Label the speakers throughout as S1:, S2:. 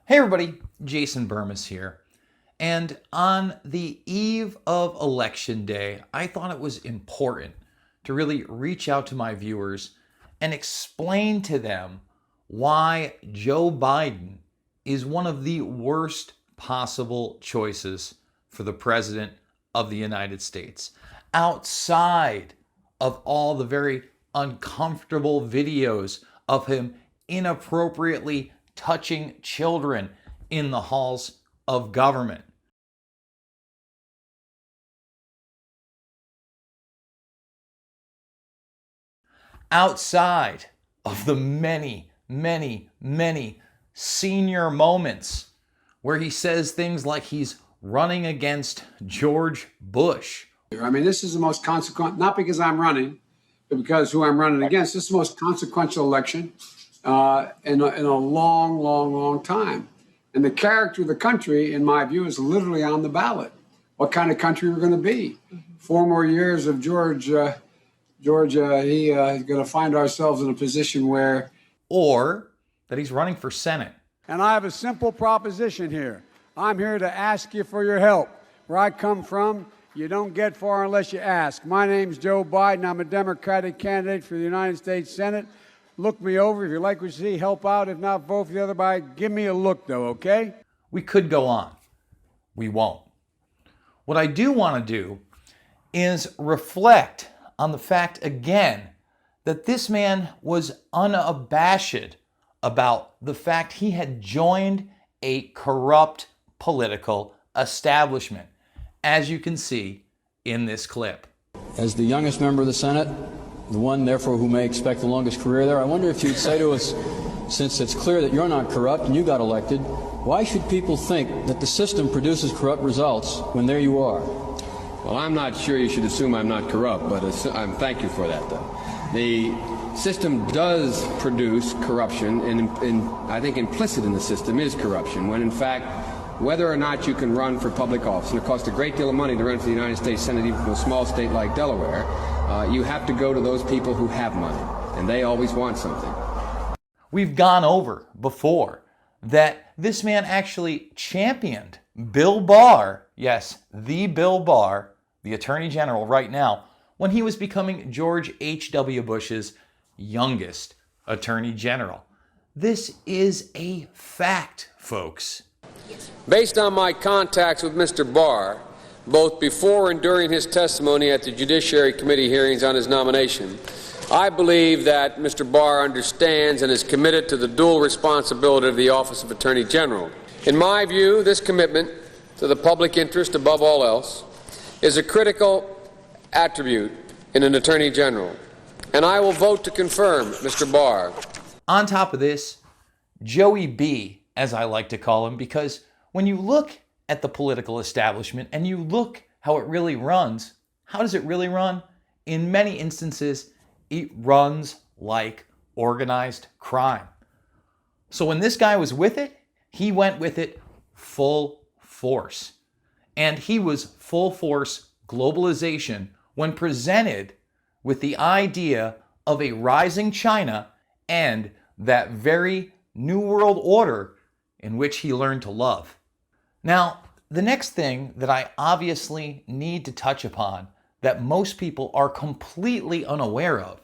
S1: Hey everybody, Jason Burmis here. And on the eve of Election Day, I thought it was important to really reach out to my viewers and explain to them why Joe Biden is one of the worst possible choices for the President of the United States. Outside of all the very uncomfortable videos of him inappropriately touching children in the halls of government. Outside of the many senior moments where he says things like he's running against George Bush.
S2: I mean, this is the most consequential, not because I'm running, but because who I'm running against. This is the most consequential election in a long time. And the character of the country, in my view, is literally on the ballot. What kind of country we're going to be? 4 more years of George, he's going to find ourselves in a position where...
S1: Or that he's running for Senate.
S2: And I have a simple proposition here. I'm here to ask you for your help. Where I come from, you don't get far unless you ask. My name's Joe Biden. I'm a Democratic candidate for the United States Senate. Look me over. If you like what you see, help out. If not, vote for the other guy. Give me a look, though, okay?
S1: We could go on. We won't. What I do want to do is reflect on the fact again that this man was unabashed about the fact he had joined a corrupt political establishment, as you can see in this clip.
S3: As the youngest member of the Senate, the one, therefore, who may expect the longest career there, I wonder if you'd say to us, since it's clear that you're not corrupt and you got elected, why should people think that the system produces corrupt results when there you are?
S4: Well, I'm not sure you should assume I'm not corrupt, but thank you for that, though. The system does produce corruption, and I think implicit in the system is corruption, when in fact, whether or not you can run for public office, and it costs a great deal of money to run for the United States Senate, even from a small state like Delaware, you have to go to those people who have money, and they always want something.
S1: We've gone over before that this man actually championed Bill Barr, yes, the Bill Barr, the Attorney General right now, when he was becoming George H.W. Bush's youngest Attorney General. This is a fact, folks.
S4: Based on my contacts with Mr. Barr, both before and during his testimony at the Judiciary Committee hearings on his nomination, I believe that Mr. Barr understands and is committed to the dual responsibility of the Office of Attorney General. In my view, this commitment to the public interest above all else is a critical attribute in an Attorney General, and I will vote to confirm Mr. Barr.
S1: On top of this, Joey B, as I like to call him, because when you look at the political establishment and you look how it really runs, how does it really run? In many instances, it runs like organized crime. So when this guy was with it, he went with it full force. And he was full force globalization when presented with the idea of a rising China and that very New World Order in which he learned to love. Now, the next thing that I obviously need to touch upon that most people are completely unaware of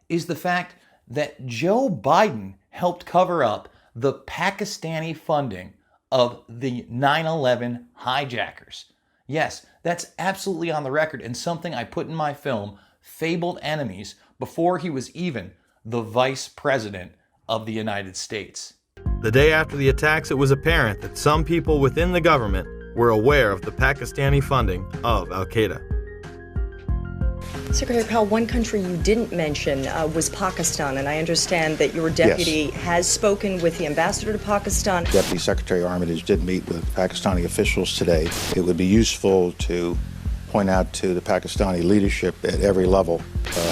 S1: is the fact that Joe Biden helped cover up the Pakistani funding of the 9/11 hijackers. Yes, that's absolutely on the record and something I put in my film, Fabled Enemies, before he was even the Vice President of the United States.
S5: The day after the attacks, it was apparent that some people within the government were aware of the Pakistani funding of al-Qaeda.
S6: Secretary Powell, one country you didn't mention was Pakistan, and I understand that your deputy has spoken with the ambassador to Pakistan.
S7: Deputy Secretary Armitage did meet with Pakistani officials today. It would be useful to point out to the Pakistani leadership at every level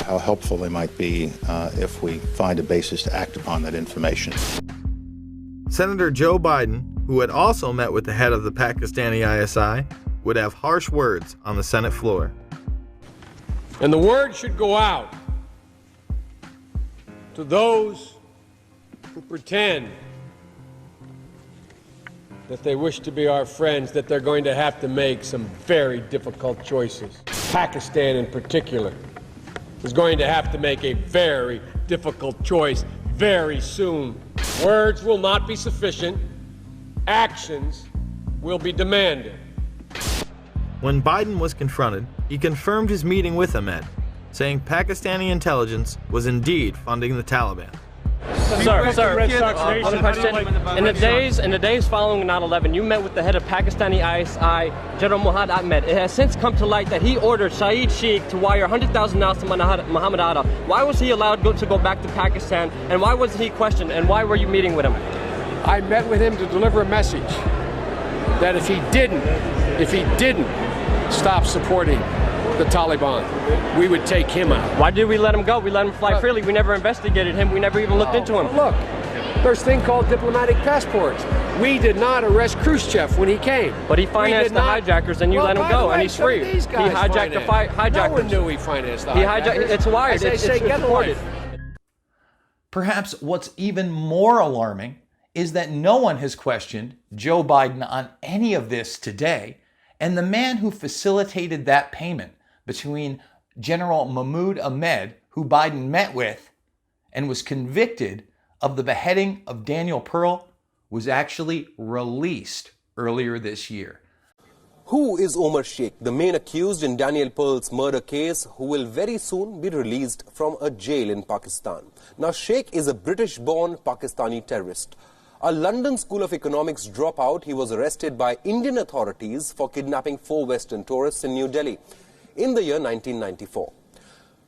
S7: how helpful they might be if we find a basis to act upon that information.
S5: Senator Joe Biden, who had also met with the head of the Pakistani ISI, would have harsh words on the Senate floor.
S4: And the word should go out to those who pretend
S8: that they wish to be our friends, that they're going to have to make some very difficult choices. Pakistan in particular is going to have to make a very difficult choice very soon. Words will not be sufficient. Actions will be demanded.
S5: When Biden was confronted, he confirmed his meeting with Ahmed, saying Pakistani intelligence was indeed funding the Taliban.
S9: Sir, one question. In the days following 9/11, you met with the head of Pakistani ISI, General Muhammad Ahmed. It has since come to light that he ordered Saeed Sheikh to wire $100,000 to Muhammad Atta. Why was he allowed to go back to Pakistan, and why wasn't he questioned, and why were you meeting with him?
S8: I met with him to deliver a message that if he didn't stop supporting the Taliban, we would take him out.
S9: Why did we let him go? We let him fly freely. We never investigated him. We never even looked into him.
S8: Look, there's a thing called diplomatic passports. We did not arrest Khrushchev when he came.
S9: But he financed the hijackers, and you let him go, and he's free. He hijacked the hijackers.
S8: No one knew he financed the
S9: He
S8: hijackers.
S9: hijacked. It's wired.
S8: It's reported.
S1: Perhaps what's even more alarming is that no one has questioned Joe Biden on any of this today, and the man who facilitated that payment between General Mahmoud Ahmed, who Biden met with and was convicted of the beheading of Daniel Pearl, was actually released earlier this year.
S10: Who is Omar Sheikh, the main accused in Daniel Pearl's murder case, who will very soon be released from a jail in Pakistan? Now, Sheikh is a British-born Pakistani terrorist. A London School of Economics dropout, he was arrested by Indian authorities for kidnapping 4 Western tourists in New Delhi in the year 1994.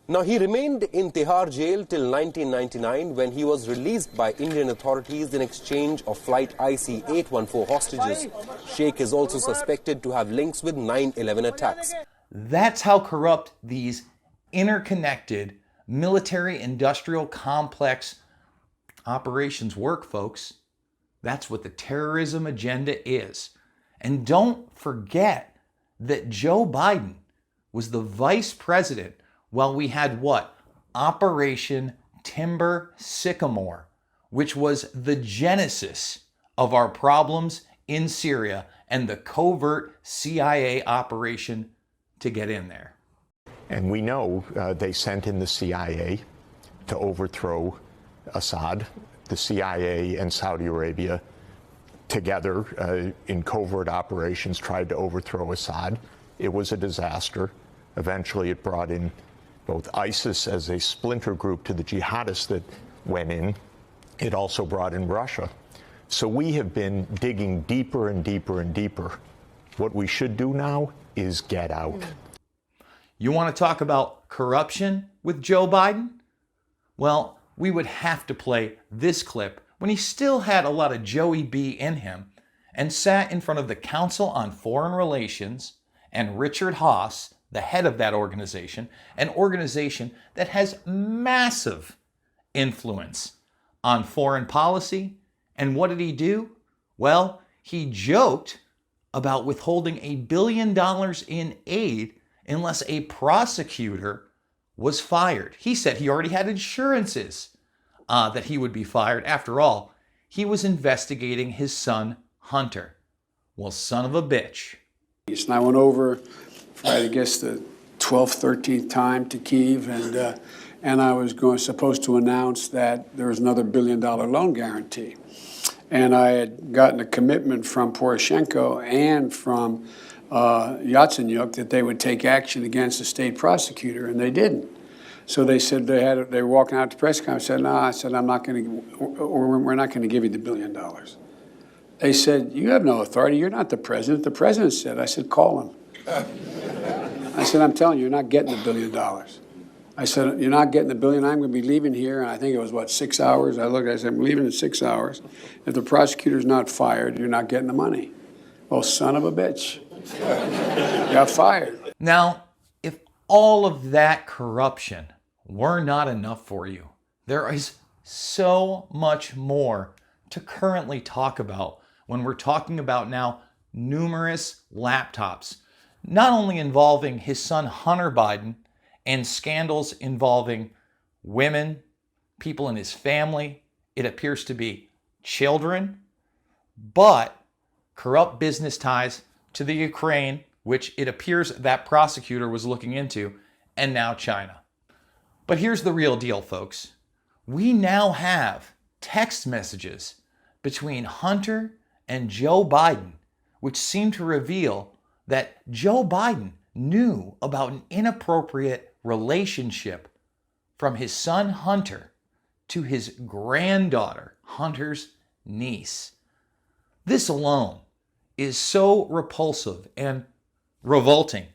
S10: Now, he remained in Tihar jail till 1999 when he was released by Indian authorities in exchange of flight IC-814 hostages. Sheikh is also suspected to have links with 9/11 attacks.
S1: That's how corrupt these interconnected military-industrial complex operations work, folks. That's what the terrorism agenda is. And don't forget that Joe Biden was the vice president while we had what? Operation Timber Sycamore, which was the genesis of our problems in Syria and the covert CIA operation to get in there.
S11: And we know they sent in the CIA to overthrow Assad. The CIA and Saudi Arabia together in covert operations tried to overthrow Assad. It was a disaster. Eventually it brought in both ISIS as a splinter group to the jihadists that went in. It also brought in Russia. So we have been digging deeper and deeper and deeper. What we should do now is get out.
S1: You want to talk about corruption with Joe Biden? Well, we would have to play this clip when he still had a lot of Joey B in him and sat in front of the Council on Foreign Relations and Richard Haass, the head of that organization, an organization that has massive influence on foreign policy. And what did he do? Well, he joked about withholding $1 billion in aid unless a prosecutor was fired. He said he already had insurances that he would be fired. After all, he was investigating his son, Hunter. Well, son of a bitch.
S2: And I went over for, I guess, the 12th, 13th time to Kyiv, and I was supposed to announce that there was another $1 billion loan guarantee. And I had gotten a commitment from Poroshenko and from Yatsenyuk that they would take action against the state prosecutor, and they didn't. So they said they were walking out to press conference. I said, no, I said, I'm not going to, or we're not going to give you the $1 billion. They said, you have no authority. You're not the president. The president said. I said, call him. I said, I'm telling you, you're not getting the $1 billion. I said, you're not getting the $1 billion. I'm going to be leaving here. And I think it was, 6 hours? I looked, I said, I'm leaving in 6 hours. If the prosecutor's not fired, you're not getting the money. Well, son of a bitch. Got fired.
S1: Now, if all of that corruption were not enough for you, there is so much more to currently talk about when we're talking about now numerous laptops, not only involving his son Hunter Biden and scandals involving women, people in his family, it appears to be children, but corrupt business ties to the Ukraine, which it appears that prosecutor was looking into, and now China. But here's the real deal, folks. We now have text messages between Hunter and Joe Biden, which seem to reveal that Joe Biden knew about an inappropriate relationship from his son Hunter to his granddaughter, Hunter's niece. This alone is so repulsive and revolting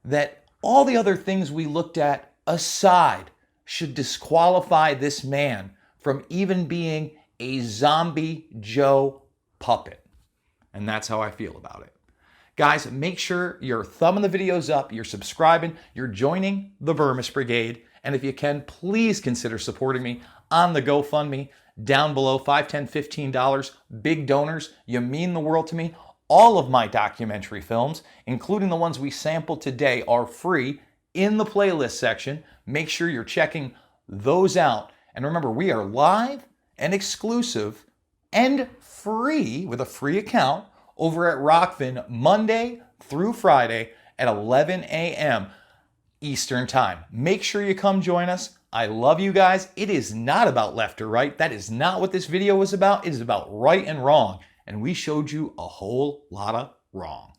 S1: that all the other things we looked at aside should disqualify this man from even being a zombie Joe puppet. And that's how I feel about it. Guys, make sure you're thumbing the videos up, you're subscribing, you're joining the Vermis Brigade, and if you can, please consider supporting me on the GoFundMe down below, $5, $10, $15. Big donors, you mean the world to me. All of my documentary films, including the ones we sampled today, are free in the playlist section. Make sure you're checking those out. And remember, we are live and exclusive and free with a free account over at Rockfin Monday through Friday at 11 a.m. Eastern Time. Make sure you come join us. I love you guys. It is not about left or right. That is not what this video was about. It is about right and wrong. And we showed you a whole lot of wrong.